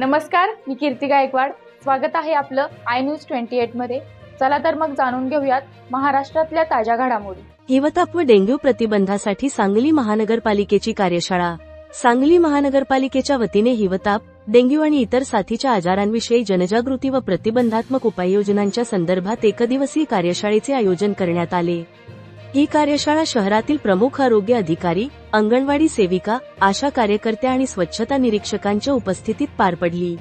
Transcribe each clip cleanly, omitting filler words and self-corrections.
नमस्कार, मी कीर्ती गायकवाड। स्वागत आहे आपलं आय न्यूज 28 मध्ये। चला तर मग जाणून घेऊयात महाराष्ट्रातल्या ताज्या घडामोडी। हिवताप व डेंग्यू प्रतिबंधासाठी सांगली महानगरपालिकेची कार्यशाळा। सांगली महानगरपालिकेच्या वतीने हिवताप, डेंग्यू आणि इतर साथीच्या आजारांविषयी जनजागृती व प्रतिबंधात्मक उपाययोजनांच्या संदर्भात एकदिवसीय कार्यशाळेचे आयोजन करण्यात आले। ही कार्यशाळा शहरातील प्रमुख आरोग्य अधिकारी, अंगणवाडी सेविका, आशा कार्यकर्त्या आणि स्वच्छता निरीक्षकांच्या उपस्थितीत पार पडली।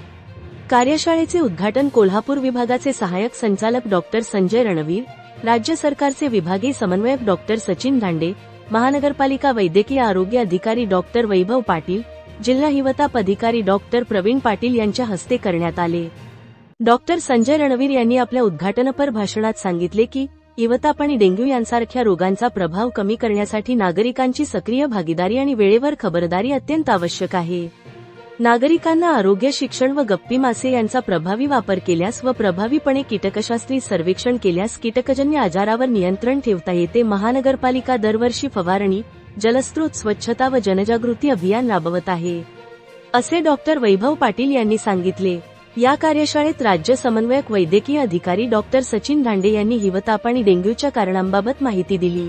कार्यशाळेचे उद्घाटन कोल्हापूर विभागाचे सहाय्यक संचालक डॉक्टर संजय रणवीर, राज्य सरकारचे विभागीय समन्वयक डॉक्टर सचिन धांडे, महानगरपालिका वैद्यकीय आरोग्य अधिकारी डॉक्टर वैभव पाटील, जिल्हा हिवताप अधिकारी डॉक्टर प्रवीण पाटील यांच्या हस्ते करण्यात आले। डॉक्टर संजय रणवीर यांनी आपल्या उद्घाटनपर भाषणात सांगितले की हिवताप आणि डेंग्यू यांसारख्या रोगांचा प्रभाव कमी करण्यासाठी नागरिकांची सक्रिय भागीदारी आणि वेळेवर खबरदारी अत्यंत आवश्यक आहे। नागरिकांना आरोग्य शिक्षण व गप्पी मासे यांचा प्रभावी वापर केल्यास व प्रभावीपणे कीटकशास्त्री सर्वेक्षण केल्यास कीटकजन्य आजारावर नियंत्रण ठेवता येते। महानगरपालिका दरवर्षी फवारणी, जलस्रोत स्वच्छता व जनजागृती अभियान राबवत आहे, असे डॉक्टर वैभव पाटील यांनी सांगितले। या कार्यशाळेत राज्य समन्वयक वैद्यकीय अधिकारी डॉक्टर सचिन धांडे यांनी हिवताप आणि डेंग्यूच्या कारणांबाबत माहिती दिली।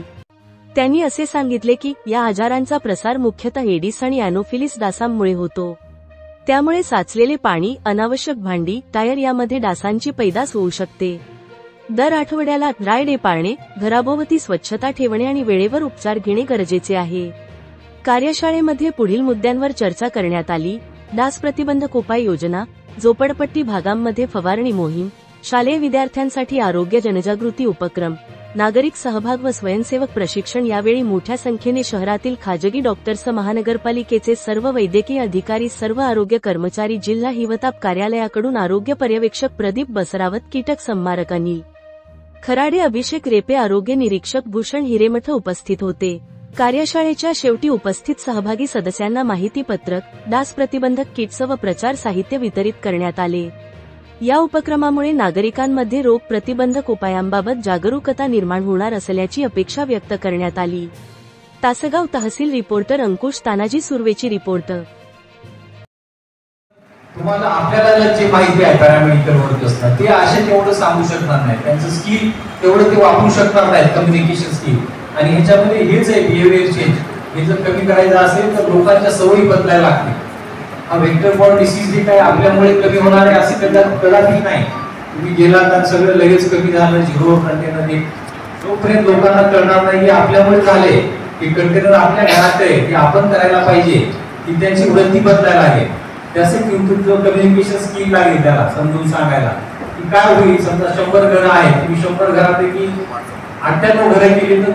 त्यांनी असे सांगितले की या आजारांचा प्रसार मुख्यतः एडिस आणि अॅनोफिलिस डासांमुळे होतो। त्यामुळे साचलेले पाणी, अनावश्यक भांडी, टायर यामध्ये डासांची पैदास होऊ शकते। दर आठवड्याला ड्राय डे पाळणे, घराभोवती स्वच्छता ठेवणे आणि वेळेवर उपचार घेणे गरजेचे आहे। कार्यशाळेमध्ये पुढील मुद्द्यांवर चर्चा करण्यात आली: डास प्रतिबंधक उपाययोजना, झोपडपट्टी भागांमध्ये फवारणी मोहीम, शालेय विद्यार्थ्यांसाठी आरोग्य जनजागृती उपक्रम, नागरिक सहभाग व स्वयंसेवक प्रशिक्षण। यावेळी मोठ्या संख्येने शहरातील खाजगी डॉक्टर्स, महानगरपालिकेचे सर्व वैद्यकीय अधिकारी, सर्व आरोग्य कर्मचारी, जिल्हा हिवताप कार्यालयाकडून आरोग्य पर्यवेक्षक प्रदीप बसरावत, कीटक संमारक अनिल खराडे, अभिषेक रेपे, आरोग्य निरीक्षक भूषण हिरेमठ उपस्थित होते। कार्यशाळेच्या शेवटी उपस्थित सहभागी सदस्यांना माहितीपत्रक, डास प्रतिबंधक किट्स व प्रचार साहित्य वितरित करण्यात आले। या उपक्रमामुळे नागरिकांमध्ये रोग प्रतिबंधक उपायांबाबत जागरूकता निर्माण होणार असल्याची अपेक्षा व्यक्त करण्यात आली। तासगाव तहसील रिपोर्टर अंकुश तानाजी सुर्वेची रिपोर्ट। तुम्हाला आपल्याला जे माहिती आहे पॅरामेडिकल वर्क असतात ते असे तेवढं सांगू शकणार नाही, त्यांचं स्किल तेवढं ते वापरू शकणार नाहीत, कम्युनिकेशन स्किल। आणि ह्याच्यामध्ये हेच आहे बिहेवियर चेंज। हे जर कमी करायचं असेल तर लोकांच्या सवयी बदलायला लागतील। हा व्हेक्टर बॉर्न डिसीज हे काय आपल्यामुळे कमी होणार आहे असे कदापि नाही। तुम्ही गेलात तर सगळं लगेच कमी झालं, झिरो कंटेनर, जोपर्यंत लोकांना कळणार नाही की आपल्यामुळे झाले, की कंटेनर आपल्या घरात आहे, की आपण करायला पाहिजे, की त्यांची वृत्ती बदलायला लागेल। त्यासाठी जो कम्युनिकेशन स्किल लागेल त्याला समजून सांगायला की काय होईल। समजा 100 घरं आहेत, तुम्ही 100 घरापैकी 98 घरं केली तर